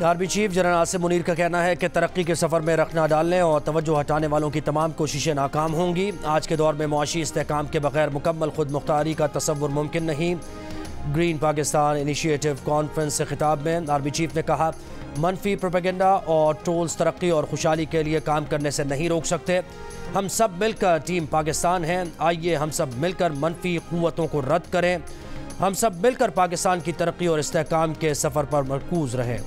Army chief general Asim Munir का कहना है कि तरक्की के सफ़र में रखना डालने और तवज्जो हटाने वालों की तमाम कोशिशें नाकाम होंगी। आज के दौर में मुआशी इस्तेहकाम के बगैर मुकम्मल खुद मुख्तारी का तसव्वुर मुमकिन नहीं। ग्रीन पाकिस्तान इनिशिएटिव कॉन्फ्रेंस से खिताब में आर्मी चीफ ने कहा, मनफी प्रोपेगेंडा और ट्रोल्स तरक्की और खुशहाली के लिए काम करने से नहीं रोक सकते। हम सब मिलकर टीम पाकिस्तान हैं। आइए हम सब मिलकर मनफी क़ुव्वतों को रद्द करें। हम सब मिलकर पाकिस्तान की तरक्की और इस्तेहकाम के सफ़र पर मरकूज़ रहें।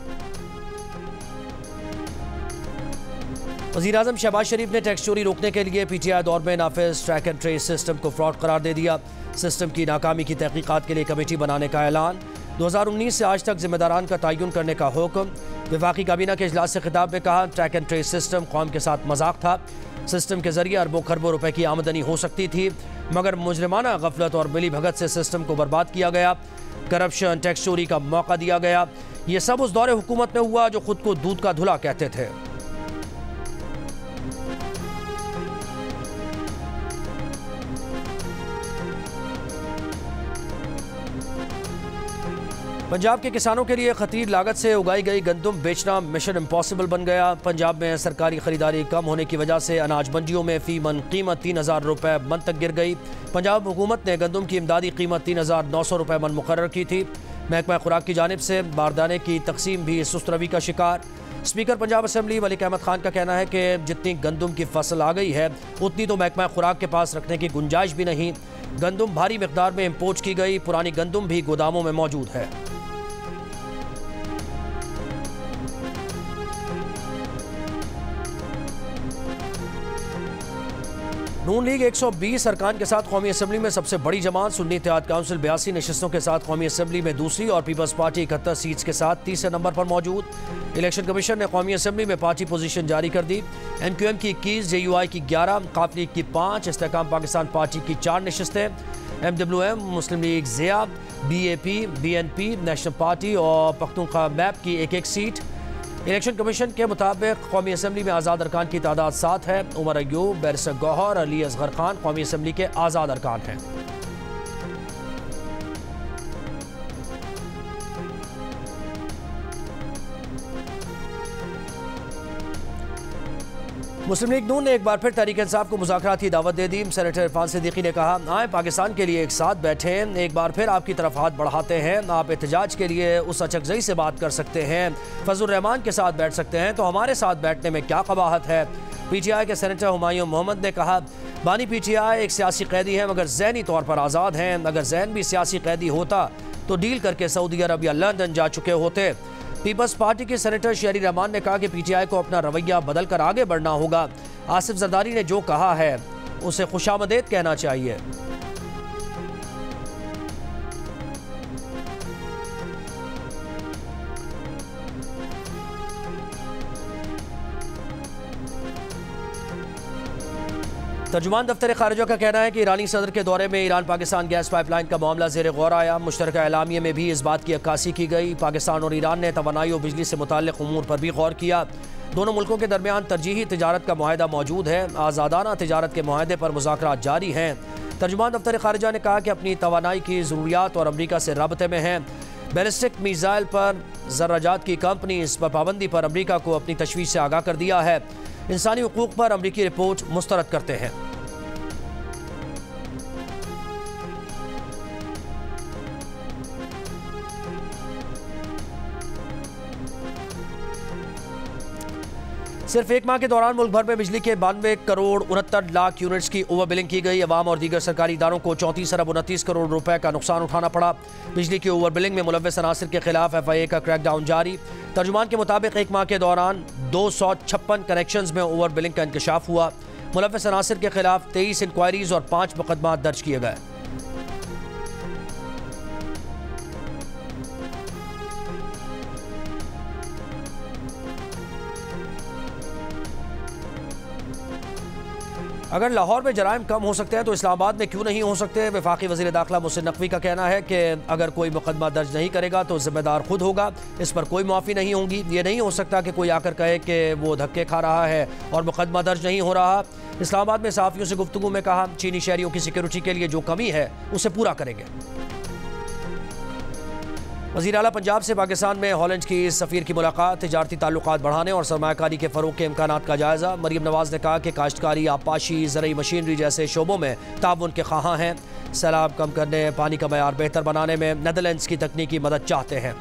वज़ीर-ए-आज़म शहबाज शरीफ ने टैक्स चोरी रोकने के लिए PTI दौर में नाफिज ट्रैक एंड ट्रेस सिस्टम को फ्रॉड करार दे दिया। सिस्टम की नाकामी की तहकीकात के लिए कमेटी बनाने का ऐलान। 2019 से आज तक जिम्मेदारान का तयन करने का हुक्म। वफाकी काबीना के इजलास से खिताब में कहा, ट्रैक एंड ट्रेस सिस्टम कौम के साथ मजाक था। सिस्टम के जरिए अरबों खरबों रुपए की आमदनी हो सकती थी, मगर मुजरिमाना गफलत और मिली भगत से सिस्टम को बर्बाद किया गया। करप्शन, टैक्स चोरी का मौका दिया गया। ये सब उस दौरे हुकूमत में हुआ जो खुद को दूध का धुला कहते थे। पंजाब के किसानों के लिए खतीर लागत से उगाई गई गंदम बेचना मिशन इम्पॉसिबल बन गया। पंजाब में सरकारी खरीदारी कम होने की वजह से अनाज मंडियों में फी मन कीमत 3000 रुपये मन तक गिर गई। पंजाब हुकूमत ने गंदम की इमदादी कीमत 3900 रुपये मन मुकर्रर की थी। महकमा खुराक की जानिब से बारदाने की तकसीम भी सुस्त रवी का शिकार। स्पीकर पंजाब असम्बली मलिक अहमद खान का कहना है कि जितनी गंदम की फसल आ गई है उतनी तो महकमा खुराक के पास रखने की गुंजाइश भी नहीं। गंदम भारी मिकदार में इम्पोर्ट की गई। पुरानी गंदम भी गोदामों में मौजूद है। नून लीग 120 अरकान के साथ कौमी असम्बली में सबसे बड़ी जमात। सुन्नी इत्तेहाद काउंसिल 82 नशिस्तों के साथ कौमी असम्बली में दूसरी और पीपल्स पार्टी 71 सीट्स के साथ तीसरे नंबर पर मौजूद। इलेक्शन कमीशन ने कौमी असम्बली में पार्टी पोजीशन जारी कर दी। NQM की 21, JUI की 11, काफ लीग की 5, इस्तेहकाम पाकिस्तान पार्टी की 4 नशिस्तें, MWM, Muslim League Zia, BAP, BNP, national party और पख्तूनख्वा मैप की 1-1 सीट। इलेक्शन कमीशन के मुताबिक कौमी असम्बली में आज़ाद अरकान की तादाद 7 है। उमर अयूब, बैरिस्टर गौहर, अली असगर खान कौमी असम्बली के आज़ाद अरकान हैं। मुस्लिम लीग नून ने एक बार फिर तहरीक इंसाफ को मुज़ाकरात की दावत दे दी। सेनेटर इरफान सिद्दीकी ने कहा, आए पाकिस्तान के लिए एक साथ बैठें। एक बार फिर आपकी तरफ हाथ बढ़ाते हैं। आप एहतजाज के लिए उस अचकजई से बात कर सकते हैं, फजल रहमान के साथ बैठ सकते हैं, तो हमारे साथ बैठने में क्या कबाहत है। PTI के सेनेटर हुमायूं मोहम्मद ने कहा, बानी PTI एक सियासी कैदी है मगर ज़हनी तौर पर आज़ाद हैं। अगर जहन भी सियासी कैदी होता तो डील करके सऊदी अरब या लंदन जा चुके होते। पीपल्स पार्टी के सेनेटर शेरी रहमान ने कहा कि PTI को अपना रवैया बदल कर आगे बढ़ना होगा। आसिफ जरदारी ने जो कहा है उसे खुशामदीद कहना चाहिए। तर्जुमान दफ्तर खारिजा का कहना है कि ईरानी सदर के दौरे में ईरान पाकिस्तान गैस पाइपलाइन का मामला ज़ेर गौर आया। मुश्तरका एलामिया में भी इस बात की अक्कासी की गई। पाकिस्तान और ईरान ने तवानाई और बिजली से मुताल्लिक़ उमूर पर भी गौर किया। दोनों मुल्कों के दरमियान तरजीही तिजारत का मुआहदा मौजूद है। आज़ादाना तिजारत के मुआहदे पर मुज़ाकरात जारी हैं। तर्जुमान दफ्तर खारिजा ने कहा कि अपनी तवानाई की ज़रूरियात और अमरीका से राबते में हैं। बैलिस्टिक मिसाइल पर ज़र्राजात की कंपनी इस पर पाबंदी पर अमरीका को अपनी तशवीश से आगाह कर दिया है। इंसानी हुकूक पर अमरीकी रिपोर्ट मुस्तरद करते हैं। सिर्फ एक माह के दौरान मुल्क भर में बिजली के 92 करोड़ 69 लाख यूनिट्स की ओवर बिलिंग की गई। अवाम और दीगर सरकारी इदारों को 34 अरब 29 करोड़ रुपए का नुकसान उठाना पड़ा। बिजली की ओवर बिलिंग में मुलव्वस अनासिर के खिलाफ FIA का क्रैकडाउन जारी। तर्जुमान के मुताबिक एक माह के दौरान 256 कनेक्शंस में ओवर बिलिंग का इंकशाफ हुआ। मुलव्वस अनासिर के खिलाफ 23 इंक्वायरीज और 5 मुकदमा दर्ज किए गए। अगर लाहौर में जराइम कम हो सकते हैं तो इस्लामाबाद में क्यों नहीं हो सकते। वफाकी वज़ीर दाखिला मोहसिन नकवी का कहना है कि अगर कोई मुकदमा दर्ज नहीं करेगा तो जिम्मेदार खुद होगा। इस पर कोई माफ़ी नहीं होगी। ये नहीं हो सकता कि कोई आकर कहे कि वो धक्के खा रहा है और मुकदमा दर्ज नहीं हो रहा। इस्लामाबाद में सहाफ़ियों से गुफ्तगू में कहा, चीनी शहरियों की सिक्योरिटी के लिए जो कमी है उसे पूरा करेंगे। वज़ीर आला पंजाब से पाकिस्तान में हॉलैंड की सफ़ीर की मुलाकात, तिजारती ताल्लुकात बढ़ाने और सरमायाकारी के फ़रोग़ के इम्कानात का जायज़ा। मरीम नवाज़ ने कहा कि काश्तकारी, आबपाशी, ज़रई मशीनरी जैसे शोबों में ताउन के ख़्वाहां हैं। सैलाब कम करने, पानी का मयार बेहतर बनाने में नेदरलैंड्स की तकनीकी मदद चाहते हैं।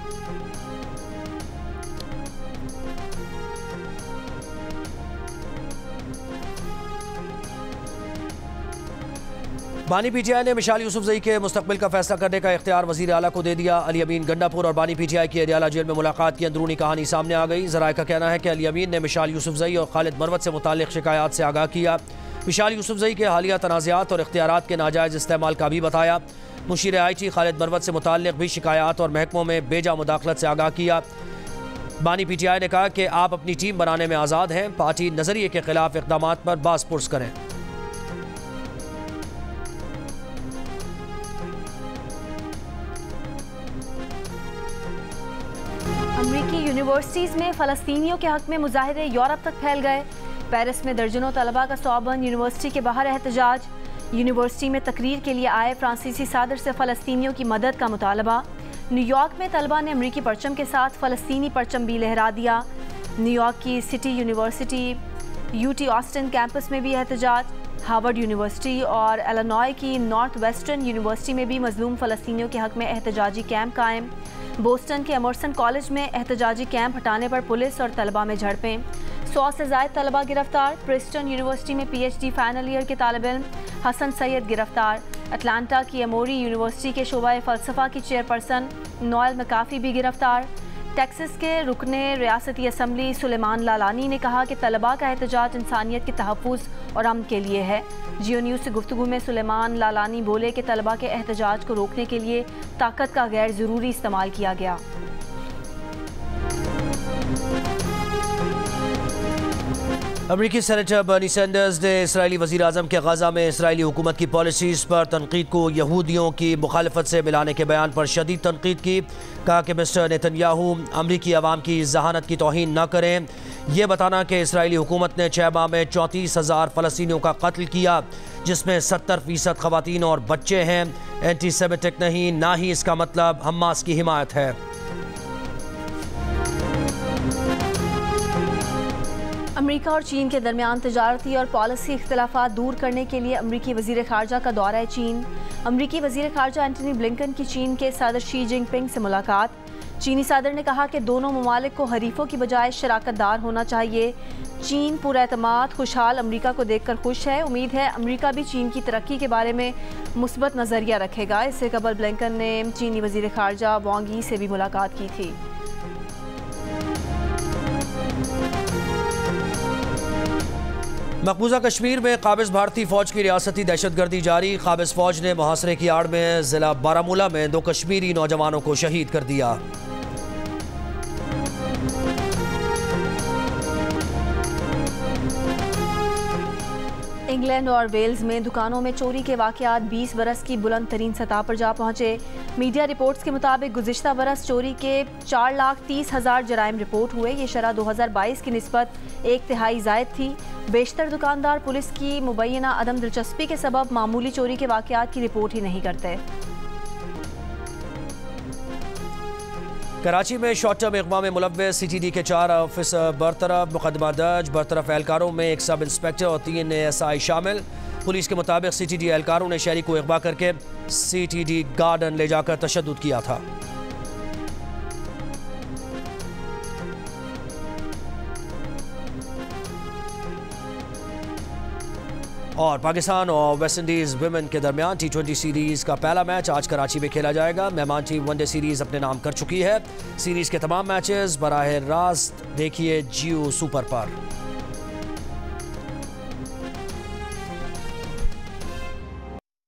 बानी पीटीआई ने मिशाल यूसुफजई के मुस्तकबिल का फैसला करने का इख्तियार वज़ीर आला को दे दिया। अली अमीन गंडापुर और बानी पीटीआई की अडियाला जेल में मुलाकात की अंदरूनी कहानी सामने आ गई। ज़राए का कहना है कि अली अमीन ने मिशाल यूसुफजई और खालिद मरवत से मुताल्लिक़ शिकायत से आगाह किया। मिशाल यूसुफजई के हालिया तनाज़ात और इख्तियारात के नाजायज़ इस्तेमाल का भी बताया। मुशीर IT खालिद मरवत से मुताल्लिक़ भी शिकायत और महकमों में बेजा मुदाखलत से आगाह किया। बानी पीटीआई ने कहा कि आप अपनी टीम बनाने में आज़ाद हैं, पार्टी नज़रिए के खिलाफ इक़दामात पर बास पुरस करें। अमरीकी यूनिवर्सिटीज़ में फ़लस्तीनियों के हक़ में मुजाहिरे यूरोप तक फैल गए। पेरिस में दर्जनों तलबा का सौबन यूनिवर्सिटी के बाहर एहतजाज। यूनिवर्सिटी में तकरीर के लिए आए फ्रांसीसी सदर से फ़लस्तीनियों की मदद का मुतालबा। न्यूयॉर्क में तलबा ने अमरीकी परचम के साथ फ़लस्तीनी परचम भी लहरा दिया। न्यूयॉर्क की city university UT Austin campus में भी एहतजाज। हार्वर्ड यूनिवर्सिटी और इलिनॉय की नॉर्थ वेस्टर्न यूनिवर्सिटी में भी मजलूम फ़लस्तीनियों के हक़ में एहतजाजी कैंप कायम। बोस्टन के एमर्सन कॉलेज में एहतजाजी कैंप हटाने पर पुलिस और तलबा में झड़पें। 100 से ज़ायद तलबा गिरफ्तार। प्रिस्टन यूनिवर्सिटी में PhD फाइनल ईयर के तालिब इल्म हसन सैयद गिरफ्तार। अटलांटा की एमोरी यूनिवर्सिटी के शोबा फ़लसफ़ा की चेयरपर्सन नोएल मैकाफ़ी भी गिरफ्तार। टेक्सास के रुकने रियासती असम्बली सुलेमान लालानी ने कहा कि तलबा का एहतजाज इंसानियत के तहफ़्फ़ुज़ और अमन के लिए है। जियो न्यूज़ से गुफ्तगू में सुलेमान लालानी बोले कि तलबा के एहतजाज को रोकने के लिए ताकत का गैर ज़रूरी इस्तेमाल किया गया। अमरीकी सेनेटर बर्नी सैंडर्स ने इसराइली वज़ीर आज़म के गज़ा में इसराइली हुकूमत की पॉलिसीज़ पर तनकीद को यहूदियों की मुखालफत से मिलाने के बयान पर शदीद तनकीद की। कहा कि मिस्टर नेतन्याहू अमरीकी अवाम की जहानत की तौहीन न करें। यह बताना कि इसराइली हुकूमत ने 6 माह में 34,000 फ़लस्तीनियों का कत्ल किया, जिसमें 70% ख़वातीन और बच्चे हैं, एंटीसेमिटिक नहीं, ना ही इसका मतलब हमास की हिमायत है। अमेरिका और चीन के दरमियान तजारती और पॉलिसी इख्तिलाफात दूर करने के लिए अमरीकी वज़ीर ख़ारजा का दौरा है चीन। अमरीकी वज़ीर ख़ारजा एंटनी ब्लिंकन की चीन के सदर शी जिनपिंग से मुलाकात। चीनी सदर ने कहा कि दोनों ममालिक को हरीफों की बजाय शराकतदार होना चाहिए। चीन पूरा एतमाद खुशहाल अमरीका को देखकर खुश है। उम्मीद है अमरीका भी चीन की तरक्की के बारे में मुस्बत नज़रिया रखेगा। इससे कबल ब्लिंकन ने चीनी वज़ीर ख़ारजा वांग यी से भी मुलाकात की थी। मकबूजा कश्मीर में काबिज़ भारतीय फ़ौज की रियासती दहशतगर्दी जारी। काबिज़ फ़ौज ने मुहासरे की आड़ में ज़िला बारामूला में 2 कश्मीरी नौजवानों को शहीद कर दिया। इंग्लैंड और वेल्स में दुकानों में चोरी के वाक़यात 20 बरस की बुलंद तरीन सतह पर जा पहुँचे। मीडिया रिपोर्ट्स के मुताबिक गुज़िश्ता बरस चोरी के 4,30,000 जराइम रिपोर्ट हुए। ये शरह 2022 की निस्बत 1/3 ज़ायद थी। बेशतर दुकानदार पुलिस की मुबैना अदम दिलचस्पी के सबब मामूली चोरी के वाक़यात की रिपोर्ट ही नहीं करते। कराची में शॉर्ट टर्म अगवा में मुलव्वस CTD के 4 ऑफिसर बरतरफ, मुकदमा दर्ज। बरतरफ एहलकारों में 1 सब इंस्पेक्टर और 3 ASI शामिल। पुलिस के मुताबिक CTD एहलकारों ने शहरी को अगवा करके CTD गार्डन ले जाकर तशद्दुद किया था। और पाकिस्तान और वेस्ट इंडीज़ वुमेन के दरमियान T20 सीरीज़ का पहला मैच आज कराची में खेला जाएगा। मेहमान टीम वनडे सीरीज़ अपने नाम कर चुकी है। सीरीज़ के तमाम मैचेस बराह रास्त देखिए जियो सुपर पर।